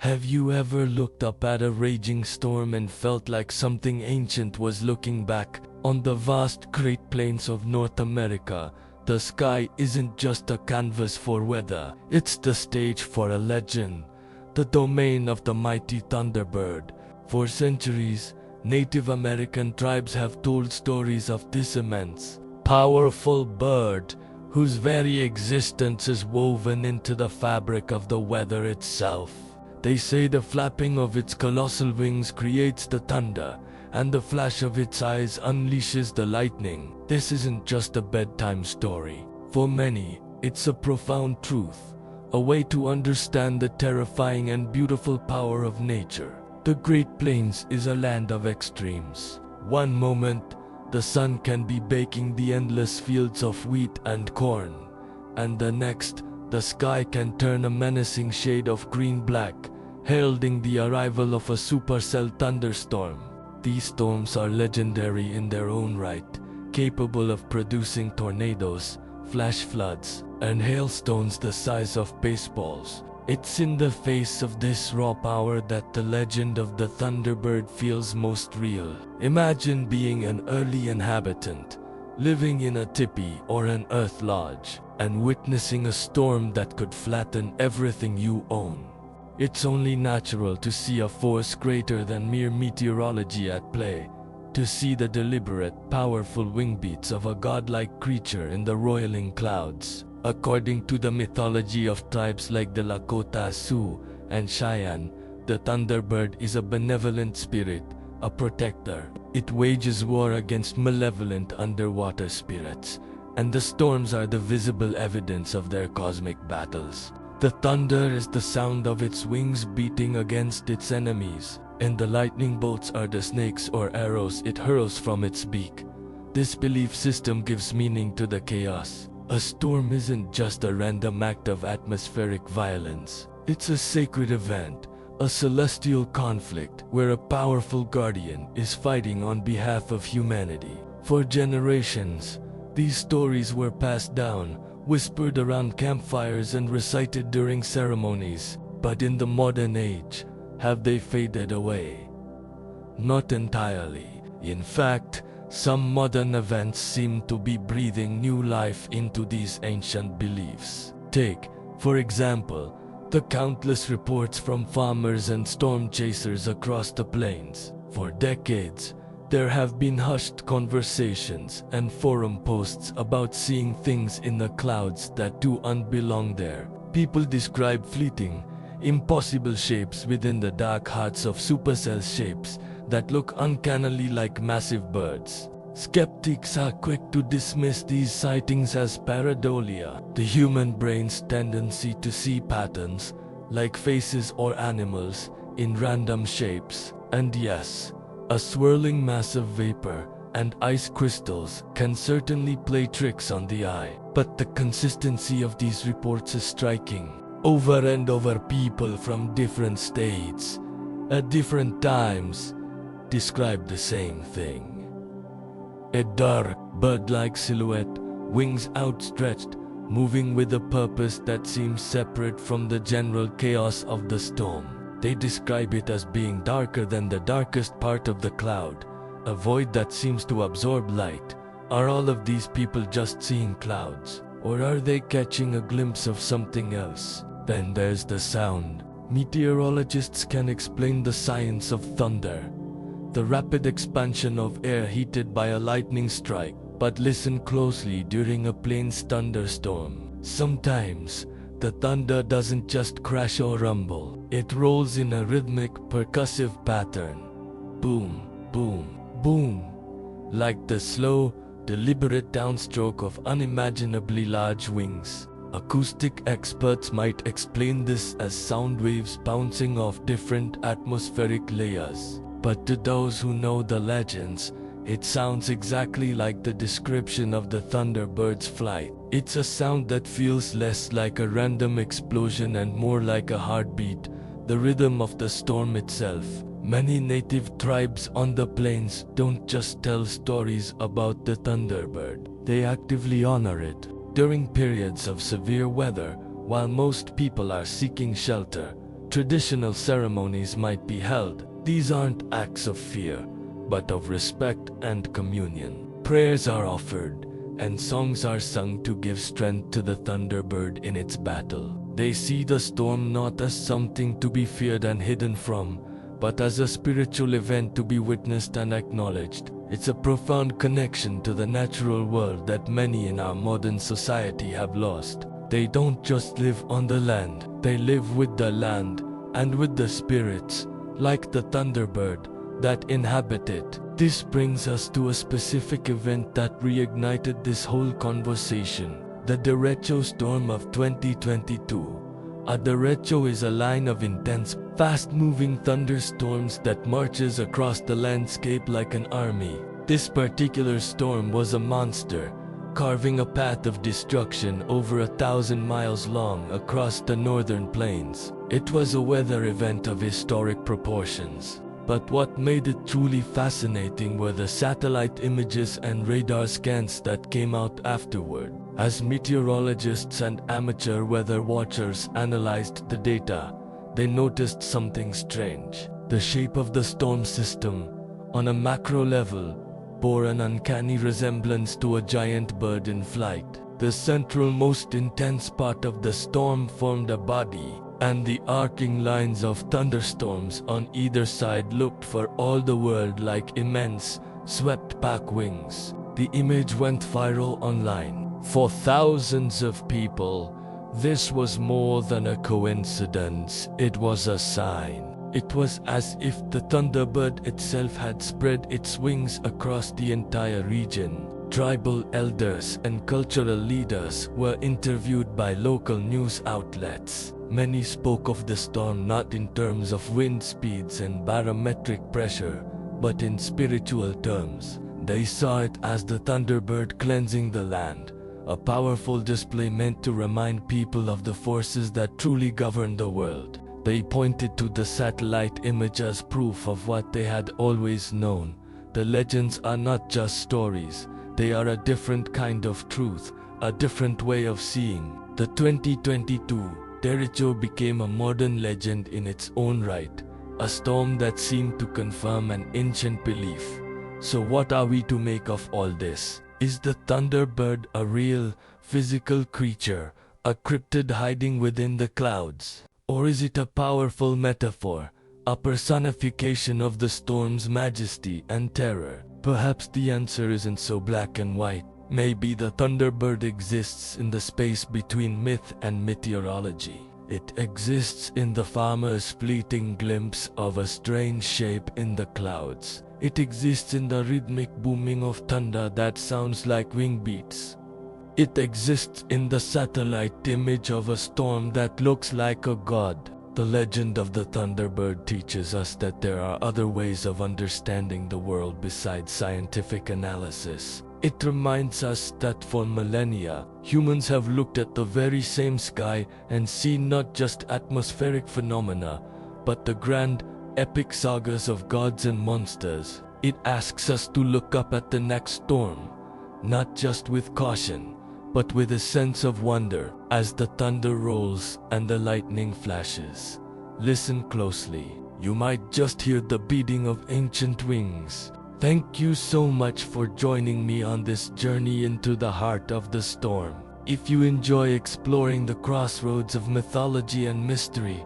Have you ever looked up at a raging storm and felt like something ancient was looking back? On the vast Great Plains of North America, the sky isn't just a canvas for weather, it's the stage for a legend, the domain of the mighty Thunderbird. For centuries, Native American tribes have told stories of this immense, powerful bird whose very existence is woven into the fabric of the weather itself. They say the flapping of its colossal wings creates the thunder, and the flash of its eyes unleashes the lightning. This isn't just a bedtime story. For many, it's a profound truth, a way to understand the terrifying and beautiful power of nature. The Great Plains is a land of extremes. One moment, the sun can be baking the endless fields of wheat and corn, and the next, the sky can turn a menacing shade of green-black, heralding the arrival of a supercell thunderstorm. These storms are legendary in their own right, capable of producing tornadoes, flash floods, and hailstones the size of baseballs. It's in the face of this raw power that the legend of the Thunderbird feels most real. Imagine being an early inhabitant, living in a teepee or an earth lodge, and witnessing a storm that could flatten everything you own. It's only natural to see a force greater than mere meteorology at play, to see the deliberate, powerful wing beats of a godlike creature in the roiling clouds. According to the mythology of tribes like the Lakota Sioux and Cheyenne, the Thunderbird is a benevolent spirit, a protector. It wages war against malevolent underwater spirits, and the storms are the visible evidence of their cosmic battles. The thunder is the sound of its wings beating against its enemies, and the lightning bolts are the snakes or arrows it hurls from its beak. This belief system gives meaning to the chaos. A storm isn't just a random act of atmospheric violence. It's a sacred event, a celestial conflict where a powerful guardian is fighting on behalf of humanity. For generations, these stories were passed down, whispered around campfires and recited during ceremonies. But in the modern age, have they faded away? Not entirely. In fact, some modern events seem to be breathing new life into these ancient beliefs. Take, for example, the countless reports from farmers and storm chasers across the plains. For decades, there have been hushed conversations and forum posts about seeing things in the clouds that do not belong there. People describe fleeting, impossible shapes within the dark hearts of supercell shapes that look uncannily like massive birds. Skeptics are quick to dismiss these sightings as pareidolia, the human brain's tendency to see patterns, like faces or animals, in random shapes. And yes, a swirling mass of vapor and ice crystals can certainly play tricks on the eye. But the consistency of these reports is striking. Over and over, people from different states, at different times, describe the same thing. A dark, bird-like silhouette, wings outstretched, moving with a purpose that seems separate from the general chaos of the storm. They describe it as being darker than the darkest part of the cloud, a void that seems to absorb light. Are all of these people just seeing clouds, or are they catching a glimpse of something else? Then there's the sound. Meteorologists can explain the science of thunder, the rapid expansion of air heated by a lightning strike. But listen closely during a plains thunderstorm. Sometimes, the thunder doesn't just crash or rumble. It rolls in a rhythmic, percussive pattern. Boom, boom, boom. Like the slow, deliberate downstroke of unimaginably large wings. Acoustic experts might explain this as sound waves bouncing off different atmospheric layers. But to those who know the legends, it sounds exactly like the description of the Thunderbird's flight. It's a sound that feels less like a random explosion and more like a heartbeat, the rhythm of the storm itself. Many native tribes on the plains don't just tell stories about the Thunderbird, they actively honor it. During periods of severe weather, while most people are seeking shelter, traditional ceremonies might be held, these aren't acts of fear, but of respect and communion. Prayers are offered, and songs are sung to give strength to the Thunderbird in its battle. They see the storm not as something to be feared and hidden from, but as a spiritual event to be witnessed and acknowledged. It's a profound connection to the natural world that many in our modern society have lost. They don't just live on the land, they live with the land and with the spirits, like the Thunderbird, that inhabit it. This brings us to a specific event that reignited this whole conversation. The derecho storm of 2022. A derecho is a line of intense, fast-moving thunderstorms that marches across the landscape like an army. This particular storm was a monster, carving a path of destruction over 1,000 miles long across the northern plains. It was a weather event of historic proportions. But what made it truly fascinating were the satellite images and radar scans that came out afterward. As meteorologists and amateur weather watchers analyzed the data, they noticed something strange. The shape of the storm system, on a macro level, bore an uncanny resemblance to a giant bird in flight. The central, most intense part of the storm formed a body, and the arcing lines of thunderstorms on either side looked for all the world like immense, swept-back wings. The image went viral online. For thousands of people, this was more than a coincidence, it was a sign. It was as if the Thunderbird itself had spread its wings across the entire region. Tribal elders and cultural leaders were interviewed by local news outlets. Many spoke of the storm not in terms of wind speeds and barometric pressure, but in spiritual terms. They saw it as the Thunderbird cleansing the land, a powerful display meant to remind people of the forces that truly govern the world. They pointed to the satellite image as proof of what they had always known. The legends are not just stories, they are a different kind of truth, a different way of seeing. The 2022 derecho became a modern legend in its own right, a storm that seemed to confirm an ancient belief. So what are we to make of all this? Is the Thunderbird a real, physical creature, a cryptid hiding within the clouds? Or is it a powerful metaphor, a personification of the storm's majesty and terror? Perhaps the answer isn't so black and white. Maybe the Thunderbird exists in the space between myth and meteorology. It exists in the farmer's fleeting glimpse of a strange shape in the clouds. It exists in the rhythmic booming of thunder that sounds like wing beats. It exists in the satellite image of a storm that looks like a god. The legend of the Thunderbird teaches us that there are other ways of understanding the world besides scientific analysis. It reminds us that for millennia, humans have looked at the very same sky and seen not just atmospheric phenomena, but the grand, epic sagas of gods and monsters. It asks us to look up at the next storm, not just with caution, but with a sense of wonder as the thunder rolls and the lightning flashes. Listen closely. You might just hear the beating of ancient wings. Thank you so much for joining me on this journey into the heart of the storm. If you enjoy exploring the crossroads of mythology and mystery,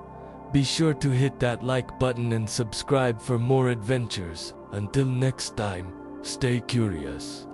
be sure to hit that like button and subscribe for more adventures. Until next time, stay curious.